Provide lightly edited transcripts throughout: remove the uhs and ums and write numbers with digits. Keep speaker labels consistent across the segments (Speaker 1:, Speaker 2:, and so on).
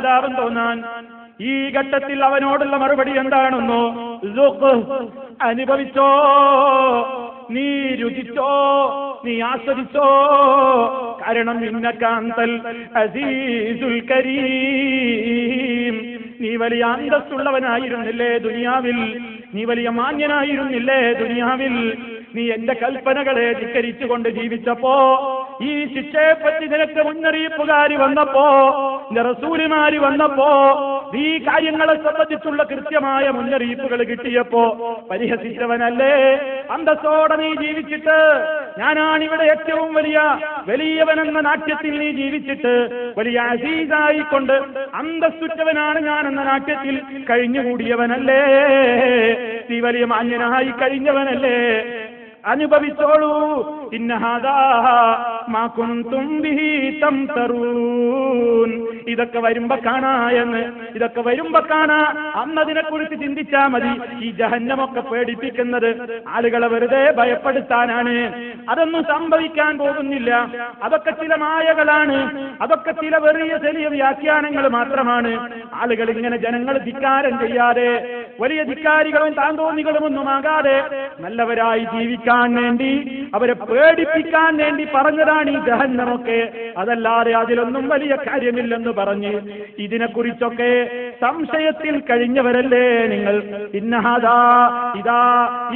Speaker 1: സഹതാപം തോന്നാൻ. ഈ ഘട്ടത്തിൽ അവനോടുള്ള മറുപടി എന്താണെന്നോ? അനുഭവിച്ചോ, നീ രുചിച്ചോ, നീ ആസ്വദിച്ചോ. കാരണം ഇന്നകാന്തൽ അസീസുൽ കരീം, നീ വലിയ അന്തസ്സുള്ളവനായിരുന്നില്ലേ ദുനിയാവിൽ, നീ വലിയ മാന്യനായിരുന്നില്ലേ ദുനിയാവിൽ. നീ എന്റെ കൽപ്പനകളെ ധിക്കരിച്ചുകൊണ്ട് ജീവിച്ചപ്പോ, ഈ ശിക്ഷയെപ്പറ്റി നിനക്ക് മുന്നറിയിപ്പുകാരി വന്നപ്പോ, നിന്റെ റസൂലുമാര് വന്നപ്പോ, ഈ കാര്യങ്ങളെ സംബന്ധിച്ചുള്ള കൃത്യമായ മുന്നറിയിപ്പുകൾ കിട്ടിയപ്പോ പരിഹസിച്ചവനല്ലേ? അന്തസ്സോടെ നീ ജീവിച്ചിട്ട്, ഞാനാണിവിടെ ഏറ്റവും വലിയവനെന്ന നാട്യത്തിൽ നീ ജീവിച്ചിട്ട്, വലിയ അസീസായിക്കൊണ്ട് അന്തസ്സുറ്റവനാണ് ഞാനെന്ന നാട്യത്തിൽ കഴിഞ്ഞുകൂടിയവനല്ലേ? നീ വലിയ മാന്യനായി കഴിഞ്ഞവനല്ലേ? അനുഭവിച്ചോളൂ. ഇന്നഹാദാ മാ കുൻതും ബിഹി തംതറൂൻ. ഇതൊക്കെ വരുമ്പോ കാണായെന്ന്, ഇതൊക്കെ വരുമ്പോ കാണാ. അന്നതിനെ കുറിച്ച് ചിന്തിച്ചാ മതി. ഈ ജഹന്നമൊക്കെ പേടിപ്പിക്കുന്നത് ആളുകളെ വെറുതെ ഭയപ്പെടുത്താനാണ്. അതൊന്നും സംഭവിക്കാൻ പോകുന്നില്ല. അതൊക്കെ ചില മായകളാണ്, അതൊക്കെ ചില ചെറിയ വ്യാഖ്യാനങ്ങൾ മാത്രമാണ്. ആളുകൾ ഇങ്ങനെ ജനങ്ങൾ ധിക്കാരം ചെയ്യാതെ, വലിയ ധിക്കാരികളും താന്തോന്നികളും ഒന്നുമാകാതെ നല്ലവരായി ജീവിക്കാൻ വേണ്ടി, അവരെ പേടിപ്പിക്കാൻ വേണ്ടി പറഞ്ഞതാണ് ഈ ജഹന്നമൊക്കെ. അതല്ലാതെ അതിലൊന്നും വലിയ കാര്യമില്ലെന്ന് പറഞ്ഞ് ഇതിനെക്കുറിച്ചൊക്കെ സംശയത്തിൽ കഴിഞ്ഞവരല്ലേ നിങ്ങൾ? ഇന്നഹാദാ, ഇതാ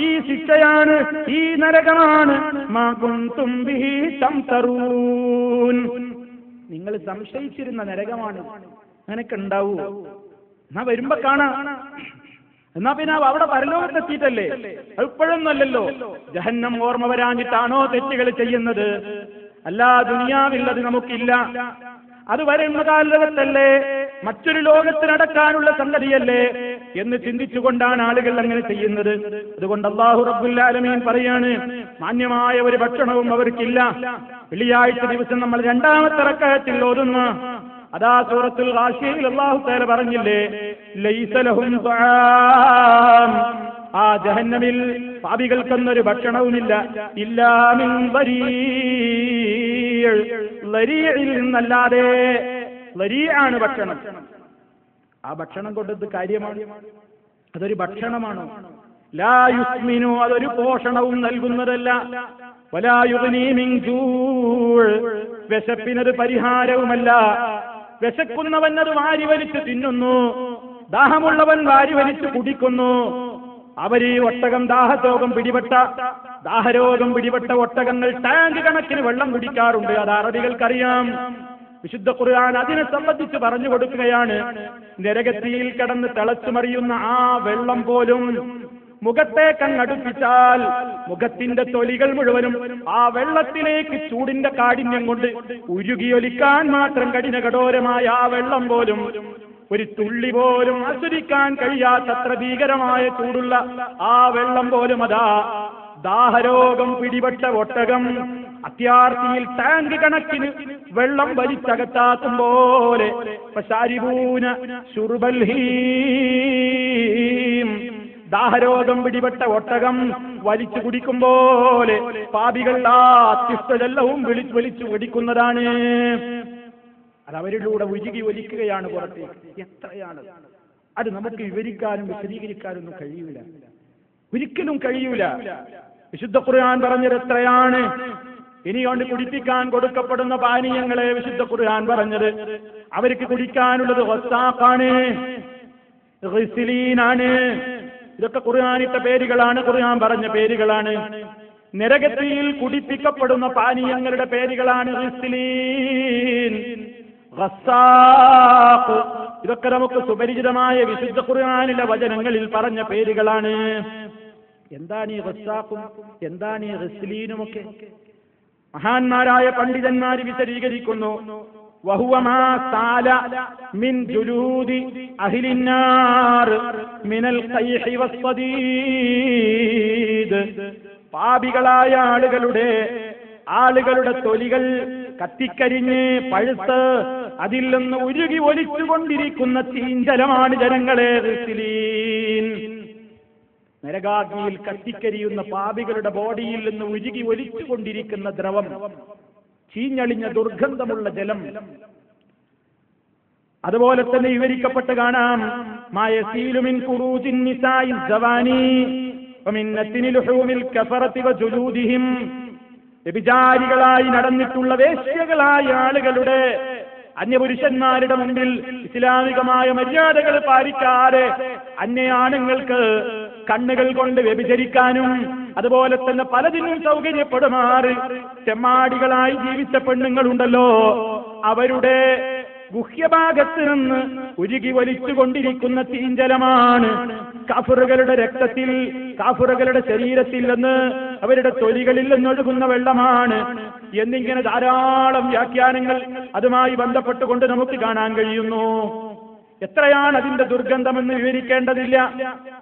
Speaker 1: ഈ ശിക്ഷയാണ്, ഈ നരകമാണ്. മാ കുൻതും ബിഹി തംതറൂൻ, നിങ്ങൾ സംശയിച്ചിരുന്ന നരകമാണ്. അങ്ങനെയൊക്കെ ഉണ്ടാവൂ. എന്നാ വരുമ്പോ കാണാം. എന്നാ പിന്നെ അവിടെ പരലോകത്തെത്തിയിട്ടല്ലേ? അത് ഇപ്പോഴൊന്നുമല്ലല്ലോ. ജഹന്നം ഓർമ്മ വരാഞ്ഞിട്ടാണോ തെറ്റുകൾ ചെയ്യുന്നത്? അല്ല, ദുനിയാവിൽ അത് നമുക്കില്ല. അത് വരുന്ന കാലഘട്ടത്തല്ലേ, മറ്റൊരു ലോകത്തിനടക്കാനുള്ള സംഗതിയല്ലേ എന്ന് ചിന്തിച്ചുകൊണ്ടാണ് ആളുകൾ അങ്ങനെ ചെയ്യുന്നത്. അതുകൊണ്ട് അല്ലാഹു റബ്ബുൽ ആലമീൻ പറയാണ്, മാന്യമായ ഒരു ഭക്ഷണവും അവർക്കില്ല. വെള്ളിയാഴ്ച ദിവസം നമ്മൾ രണ്ടാമത്തെ റക്അത്തിൽ ഓതുന്ന അതാ സൂറത്തുൽ ഗാശിയയിൽ അല്ലാഹു തആല പറഞ്ഞില്ലേ, ലൈസ ലഹും തആം, ആ ജഹന്നമിൽ പാപികൾക്കൊന്നൊരു ഭക്ഷണവുമില്ല. ഇല്ലാ മിൻ ദരീഅ്, ദരീഇൽ നിന്നല്ലാതെ. ദരീഅാണ് ഭക്ഷണം. ആ ഭക്ഷണം കൊണ്ടത് കാര്യമാണ്? അതൊരു ഭക്ഷണമാണോ? ലാ യുസ്മിനു, അതൊരു പോഷണവും നൽകുന്നതല്ല. വലാ യുഗ്നീ മിൻ ജൂഅ്, വിശപ്പിനത് പരിഹാരവുമല്ല. വിശക്കുന്നവൻ അത് വാരി വലിച്ച് തിന്നുന്നു, ദാഹമുള്ളവൻ വാരി വലിച്ച് കുടിക്കുന്നു. അവർ ഈ ഒട്ടകം ദാഹരോഗം പിടിപെട്ട ഒട്ടകങ്ങൾ ടാങ്ക് കണക്കിന് വെള്ളം കുടിക്കാറുണ്ട്. അത് അറബികൾക്കറിയാം. വിശുദ്ധ ഖുർആൻ അതിനെ സംബന്ധിച്ച് പറഞ്ഞു കൊടുക്കുകയാണ്. നരകത്തിയിൽ കിടന്ന് തിളച്ചുമറിയുന്ന ആ വെള്ളം പോലും മുഖത്തേക്കങ്ങടുപ്പിച്ചാൽ മുഖത്തിന്റെ തൊലികൾ മുഴുവനും ആ വെള്ളത്തിലേക്ക് ചൂടിന്റെ കാഠിന്യം കൊണ്ട് ഉരുകിയൊലിക്കാൻ മാത്രം കഠിനകഠോരമായ ആ വെള്ളം പോലും, ഒരു തുള്ളി പോലും ആസ്വദിക്കാൻ കഴിയാത്തത്ര ഭീകരമായ ചൂടുള്ള ആ വെള്ളം പോലും അതാ ദാഹരോഗം പിടിപെട്ട ഒട്ടകം അത്യാർത്തിയിൽ ടാങ്ക് കണക്കിന് വെള്ളം വലിച്ചകത്താക്കും പോലെ ഫശാരിബൂന ശുർബൽ ഹീം, ദാഹരോഗം പിടിപെട്ട ഒട്ടകം വലിച്ചു കുടിക്കും പോലെ പാപികൾ ആ അത്യുഷ്ടജലവും വലിച്ചു കുടിക്കുന്നതാണ്. അത് അവരിലൂടെ ഉരുകി ഒലിക്കുകയാണ് പുറത്തേക്ക്. എത്രയാണ് അത് നമുക്ക് വിവരിക്കാനും വിശദീകരിക്കാനൊന്നും കഴിയൂല, ഒരിക്കലും കഴിയൂല. വിശുദ്ധ ഖുർആൻ പറഞ്ഞത് എത്രയാണ്. ഇനിയോണ്ട് കുടിപ്പിക്കാൻ കൊടുക്കപ്പെടുന്ന പാനീയങ്ങളെ വിശുദ്ധ ഖുർആൻ പറഞ്ഞത് അവർക്ക് കുടിക്കാനുള്ളത് ഗസ്സാഖാണ്, ഗിസ്ലീനാണ്. ഇതൊക്കെ ഖുർആനിട്ട പേരുകളാണ്, ഖുർആൻ പറഞ്ഞ പേരുകളാണ്. നരകത്തിൽ കുടിപ്പിക്കപ്പെടുന്ന പാനീയങ്ങളുടെ പേരുകളാണ് ഗിസ്ലീൻ, ഗസ്സാഖ്. ഇതൊക്കെ നമുക്ക് സുപരിചിതമായ വിശുദ്ധ ഖുർആനിലെ വചനങ്ങളിൽ പറഞ്ഞ പേരുകളാണ്. എന്താണ് ഈ ഗസ്സാഖും എന്താണ് ഈ ഗിസ്ലീനുമൊക്കെ? മഹാന്മാരായ പണ്ഡിതന്മാർ വിശദീകരിക്കുന്നു. വഹുവ മാ സാല മിൻ ജുലൂദി അഹ്ലിന്നാർ മിനൽ ഖൈഹി വസ്സദീദ്, പാപികളായ ആളുകളുടെ തൊലികൾ കത്തിക്കരിഞ്ഞ് പഴുത്ത് അതിൽ നിന്ന് ഉരുകി ഒലിച്ചുകൊണ്ടിരിക്കുന്ന തീഞ്ചലമാണ് ജനങ്ങളെ ഗിസ്ലീൻ. നരകാഗ്നിയിൽ കത്തിക്കരിയുന്ന പാപികളുടെ ബോഡിയിൽ നിന്ന് ഉരുകി ഒലിച്ചുകൊണ്ടിരിക്കുന്ന ദ്രവം, ചീഞ്ഞളിഞ്ഞ ദുർഗന്ധമുള്ള ജലം. അതുപോലെ തന്നെ വിവരിക്കപ്പെട്ട് കാണാം മായസീലു മിൻ ഖുറൂജിൻ നിസാഇ സവാനി വമിൻ നത്നിൽ ഹൂമിൽ കഫറതി വജുലൂദിഹിം. വ്യഭിചാരികളായി നടന്നിട്ടുള്ള വേശ്യകളായ ആളുകളുടെ അന്യപുരുഷന്മാരുടെ മുമ്പിൽ ഇസ്ലാമികമായ മര്യാദകൾ പാലിക്കാതെ അന്യാണുങ്ങൾക്ക് കണ്ണുകൾ കൊണ്ട് വ്യഭിചരിക്കാനും അതുപോലെ തന്നെ പലതിനും സൗകര്യപ്പെടുമാറ് ചെമ്മാടികളായി ജീവിച്ച പെണ്ണുങ്ങളുണ്ടല്ലോ, അവരുടെ ഗുഹ്യഭാഗത്ത് നിന്ന് ഉരുകി വലിച്ചുകൊണ്ടിരിക്കുന്ന തീഞ്ചലമാണ് കാഫിറുകളുടെ രക്തത്തിൽ, കാഫിറുകളുടെ ശരീരത്തിൽ നിന്ന്, അവരുടെ തൊലികളിൽ നിന്നൊഴുകുന്ന വെള്ളമാണ് എന്നിങ്ങനെ ധാരാളം വ്യാഖ്യാനങ്ങൾ അതുമായി ബന്ധപ്പെട്ടുകൊണ്ട് നമുക്ക് കാണാൻ കഴിയുന്നു. എത്രയാണ് അതിന്റെ ദുർഗന്ധമെന്ന് വിവരിക്കേണ്ടതില്ല.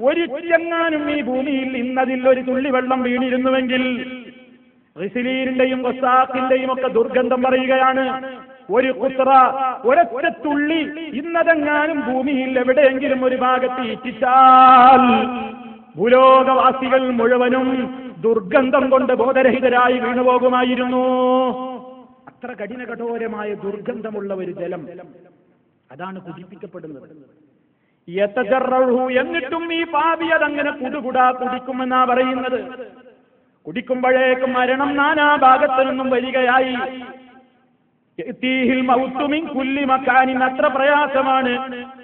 Speaker 1: ഒരു ചെങ്ങാനും ഈ ഭൂമിയിൽ ഇന്നതിൽ ഒരു തുള്ളി വെള്ളം വീണിരുന്നുവെങ്കിൽ റിസിലീരിന്റെയും വസാഖിന്റെയും ഒക്കെ ദുർഗന്ധം പറയുകയാണ്. ഒരു കുത്ര, ഒരൊറ്റ തുള്ളി ഇന്നതെങ്ങാനും ഭൂമിയിൽ എവിടെയെങ്കിലും ഒരു ഭാഗത്ത് ഇറ്റിച്ചാൽ ഭൂലോകവാസികൾ മുഴുവനും ദുർഗന്ധം കൊണ്ട് ബോധരഹിതരായി വീണുപോകുമായിരുന്നു. അത്ര കഠിനകഠോരമായ ദുർഗന്ധമുള്ള ഒരു ജലം, അതാണ് കുടിപ്പിക്കപ്പെടുന്നത്. എന്നിട്ടും ഈ പാപി അതങ്ങനെ കുടുകുടാ കുടിക്കുമെന്നാ പറയുന്നത്. കുടിക്കുമ്പോഴേക്കും മരണം നാനാ ഭാഗത്തു നിന്നും വരികയായി. അത്ര പ്രയാസമാണ്,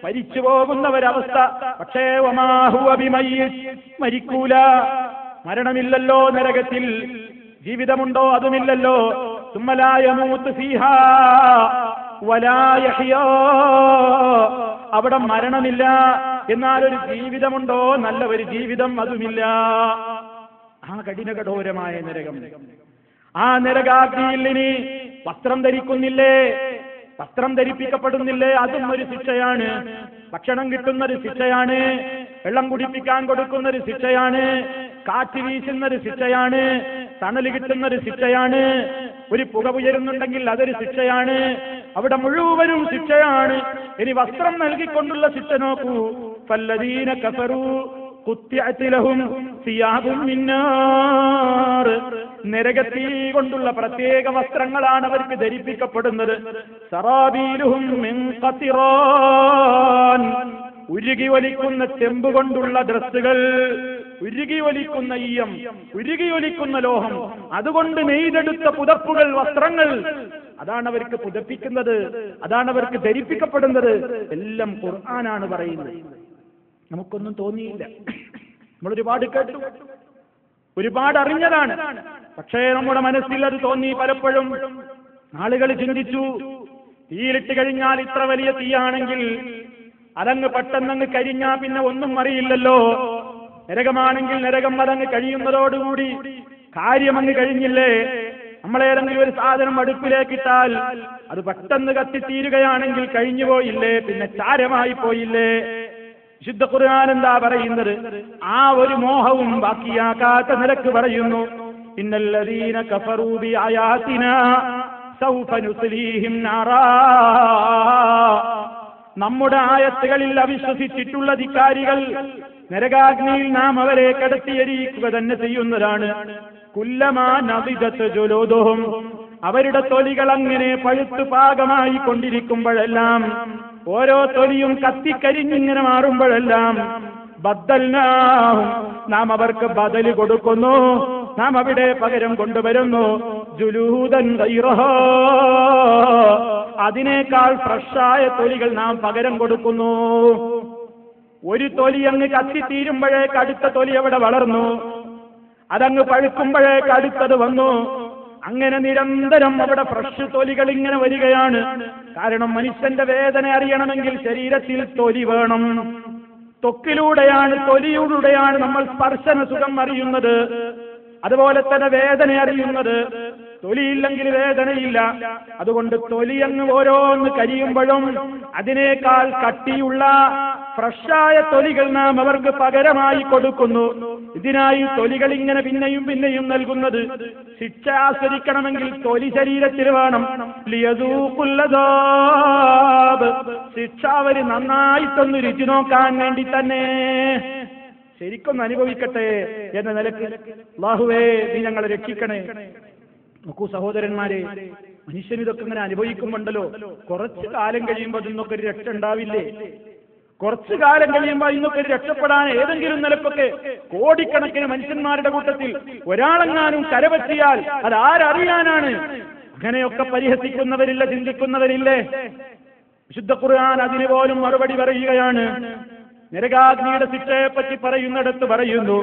Speaker 1: മരിച്ചു പോകുന്ന ഒരവസ്ഥ. പക്ഷേ മരിക്കൂല, മരണമില്ലല്ലോ നരകത്തിൽ. ജീവിതമുണ്ടോ? അതുമില്ലല്ലോ. അവിടെ മരണമില്ല, എന്നാൽ ഒരു ജീവിതമുണ്ടോ? നല്ല ഒരു ജീവിതം അതുമില്ല. ആ കഠിനകഠോരമായ നരകം. ആ നരകാഗ്നിയിൽ ഇനി വസ്ത്രം ധരിക്കുന്നില്ലേ, വസ്ത്രം ധരിപ്പിക്കപ്പെടുന്നില്ലേ, അതും ഒരു ശിക്ഷയാണ്. ഭക്ഷണം കിട്ടുന്നൊരു ശിക്ഷയാണ്, വെള്ളം കുടിപ്പിക്കാൻ കൊടുക്കുന്നൊരു ശിക്ഷയാണ്, കാറ്റ് വീശുന്നൊരു ശിക്ഷയാണ്, തണല് കിട്ടുന്നൊരു ശിക്ഷയാണ്, ഒരു പുക ഉയരുന്നുണ്ടെങ്കിൽ അതൊരു ശിക്ഷയാണ്. അവിടെ മുഴുവനും ശിക്ഷയാണ്. ഇനി വസ്ത്രം നൽകിക്കൊണ്ടുള്ള ശിക്ഷ നോക്കൂ. ഫല്ലദീന കഫറൂ ഖുത്തിഅത് ലഹും സിയാബും മിൻ നാർ. നരകത്തീ കൊണ്ടുള്ള പ്രത്യേക വസ്ത്രങ്ങളാണ് അവർക്ക് ധരിപ്പിക്കപ്പെടുന്നത്. സറാബീലുഹും മിൻ ഖതിറാൻ. ഉരുകി ഒലിക്കുന്ന ചെമ്പ് കൊണ്ടുള്ള ഡ്രസ്സുകൾ, ഉരുകി ഒലിക്കുന്ന ഈയം, ഉരുകി ഒലിക്കുന്ന ലോഹം, അതുകൊണ്ട് നെയ്തെടുത്ത പുതപ്പുകൾ, വസ്ത്രങ്ങൾ, അതാണ് അവർക്ക് പുതപ്പിക്കുന്നത്, അതാണ് അവർക്ക് ധരിപ്പിക്കപ്പെടുന്നത്. എല്ലാം ഖുർആനാണ് പറയുന്നത്. നമുക്കൊന്നും തോന്നിയില്ല. നമ്മൾ ഒരുപാട് കേട്ടു, ഒരുപാട് അറിഞ്ഞതാണ്. പക്ഷേ നമ്മുടെ മനസ്സിൽ അത് തോന്നി. പലപ്പോഴും ആളുകൾ ചിന്തിച്ചു, തീയിലിട്ട് കഴിഞ്ഞാൽ ഇത്ര വലിയ തീയാണെങ്കിൽ അതങ്ങ് പെട്ടെന്നങ്ങ് കരിഞ്ഞാ പിന്നെ ഒന്നും അറിയില്ലല്ലോ. നരകമാണെങ്കിൽ നരകം അതങ്ങ് കഴിയുന്നതോടുകൂടി കാര്യമങ്ങ് കഴിഞ്ഞില്ലേ. നമ്മളേതെങ്കിലും ഒരു സാധനം അടുപ്പിലേക്കിട്ടാൽ അത് പെട്ടെന്ന് കത്തിത്തീരുകയാണെങ്കിൽ കഴിഞ്ഞു പോയില്ലേ, പിന്നെ ചാരമായി പോയില്ലേ. വിശുദ്ധ ഖുർആൻ എന്താ പറയുന്നത്? ആ ഒരു മോഹവും ബാക്കിയാക്കാത്ത നിലക്ക് പറയുന്നു, ഇന്നല്ലദീന കഫറൂ ബിആയാതിനാ സൗഫ നുസ്ലീഹിം നാറാ. നമ്മുടെ ആയത്തുകളിൽ അവിശ്വസിച്ചിട്ടുള്ള ധിക്കാരികൾ നരകാഗ്നിയിൽ നാം അവരെ കടത്തിയരിക്കുക തന്നെ ചെയ്യുന്നതാണ്. കുല്ലമാ നദിദത് ജുലൂദുഹും. അവരുടെ തൊലികൾ അങ്ങനെ പഴുത്തു പാകമായി കൊണ്ടിരിക്കുമ്പോഴെല്ലാം, ഓരോ തൊലിയും കത്തിക്കരിഞ്ഞിങ്ങനെ മാറുമ്പോഴെല്ലാം, ബദ്ദൽനാഹും, നാം അവർക്ക് ബദല് കൊടുക്കുന്നു, നാം അവിടെ പകരം കൊണ്ടുവരുന്നു. ജുലൂദൻ ഗൈറഹാ, അതിനേക്കാൾ ഫ്രഷായ തൊലികൾ നാം പകരം കൊടുക്കുന്നു. ഒരു തൊലി അങ്ങ് കത്തിത്തീരുമ്പോഴേക്ക് അടുത്ത തൊലി അവിടെ വളർന്നു, അതങ്ങ് പഴുക്കുമ്പോഴേക്ക് അടുത്തത് വന്നു. അങ്ങനെ നിരന്തരം അവിടെ ഫ്രഷ് തൊലികൾ ഇങ്ങനെ വരികയാണ്. കാരണം മനുഷ്യന്റെ വേദന അറിയണമെങ്കിൽ ശരീരത്തിൽ തൊലി വേണം. ത്വക്കിലൂടെയാണ്, തൊലിയിലൂടെയാണ് നമ്മൾ സ്പർശന സുഖം അറിയുന്നത്. അതുപോലെ തന്നെ വേദന അറിയുന്നത്. തൊലിയില്ലെങ്കിൽ വേദനയില്ല. അതുകൊണ്ട് തൊലിയങ്ങ് ഓരോന്ന് കരിയുമ്പോഴും അതിനേക്കാൾ കട്ടിയുള്ള ഫ്രഷായ തൊലികൾ നാം അവർക്ക് പകരമായി കൊടുക്കുന്നു. ഇതിനായി തൊലികൾ ഇങ്ങനെ പിന്നെയും പിന്നെയും നൽകുന്നത്. ശിക്ഷ ആസ്വദിക്കണമെങ്കിൽ തൊലി ശരീരത്തിൽ വേണം. ലിയദൂഖുല്ലദാബ്, ശിക്ഷ അവര് നന്നായിട്ടൊന്ന് രുചി നോക്കാൻ വേണ്ടി തന്നെ, ശരിക്കൊന്ന് അനുഭവിക്കട്ടെ എന്ന നിലക്ക്. അല്ലാഹുവേ, നീ ഞങ്ങളെ രക്ഷിക്കണേ. നോക്കൂ സഹോദരന്മാരെ, മനുഷ്യൻ ഇതൊക്കെ ഇങ്ങനെ അനുഭവിക്കുമ്പോണ്ടല്ലോ കുറച്ചു കാലം കഴിയുമ്പോൾ അതിന്നൊക്കെ ഒരു രക്ഷ ഉണ്ടാവില്ലേ? കുറച്ചു കാലം കഴിയുമ്പോൾ ഇന്നൊക്കെ രക്ഷപ്പെടാൻ ഏതെങ്കിലും നിലപ്പൊക്കെ കോടിക്കണക്കിന് മനുഷ്യന്മാരുടെ കൂട്ടത്തിൽ ഒരാളെങ്ങാനും കരപറ്റിയാൽ അത് ആരറിയാനാണ്? അങ്ങനെയൊക്കെ പരിഹസിക്കുന്നവരില്ല, ചിന്തിക്കുന്നവരില്ലേ? വിശുദ്ധ ഖുർആൻ അതിന് പോലും മറുപടി പറയുകയാണ്. നരകാഗ്നിയുടെ ശിക്ഷയെ പറ്റി പറയുന്നിടത്ത് പറയുന്നു,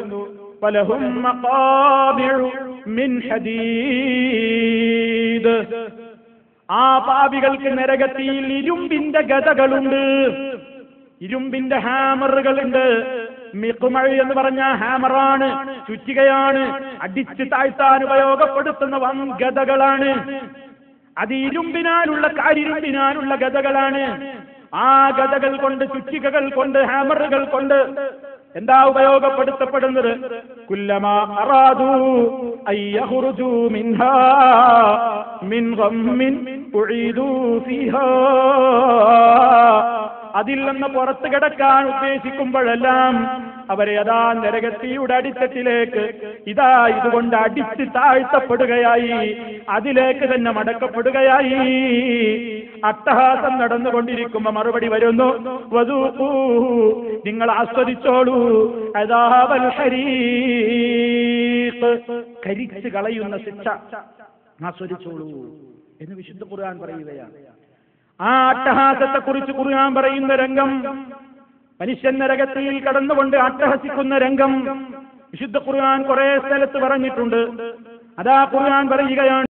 Speaker 1: ഫലഹും മഖാമിഉ മിൻ ഹദീദ്. ആ പാപികൾക്ക് നരകത്തിൽ ഇരുമ്പിന്റെ ഗദകളുണ്ട്, ഇരുമ്പിന്റെ ഹാമറുകളുണ്ട്. മിഖ്മഅ് എന്ന് പറഞ്ഞ ഹാമറാണ്, ചുറ്റികയാണ്, അടിച്ച് താഴ്ത്താൻ ഉപയോഗപ്പെടുത്തുന്ന വൻഗദകളാണ്. അത് ഇരുമ്പിനാലുള്ള കാരിരുമ്പിനാലുള്ള ഗദകളാണ്. ആ ഗദകൾ കൊണ്ട്, ചുറ്റികകൾ കൊണ്ട്, ഹാമറുകൾ കൊണ്ട് എന്താ ഉപയോഗപ്പെടുത്തപ്പെടുന്നത്? കുല്ലമാ അറാദു അയ്യഖ്റുജു മിൻഹാ മിൻ ഗമ്മിൻ ഉഈദു ഫീഹാ. അതിൽ നിന്ന് പുറത്തു കിടക്കാൻ ഉദ്ദേശിക്കുമ്പോഴെല്ലാം അവരെ അതാ നരകത്തിയുടെ അടിത്തട്ടിലേക്ക് ഇതാ ഇതുകൊണ്ട് അടിച്ച് താഴ്ത്തപ്പെടുകയായി, അതിലേക്ക് തന്നെ മടക്കപ്പെടുകയായി. അട്ടഹാസം നടന്നുകൊണ്ടിരിക്കുമ്പോ മറുപടി വരുന്നു, വദൂഖൂ, നിങ്ങൾ ആസ്വദിച്ചോളൂ, അദാബൽ ഹരീഖ്, കരിച്ചു കളയുന്ന ശിക്ഷ ആസ്വദിച്ചോളൂ എന്ന് വിശുദ്ധ ഖുർആൻ പറയുകയാണ്. ആ അട്ടഹാസത്തെ കുറിച്ച് ഖുർആൻ പറയുന്ന രംഗം, മനുഷ്യൻ നരകത്തിൽ കടന്നുകൊണ്ട് അട്ടഹസിക്കുന്ന രംഗം വിശുദ്ധ ഖുർആൻ കുറെ സ്ഥലത്ത് പറഞ്ഞിട്ടുണ്ട്. അതാ ഖുർആൻ പറയുകയാണ്,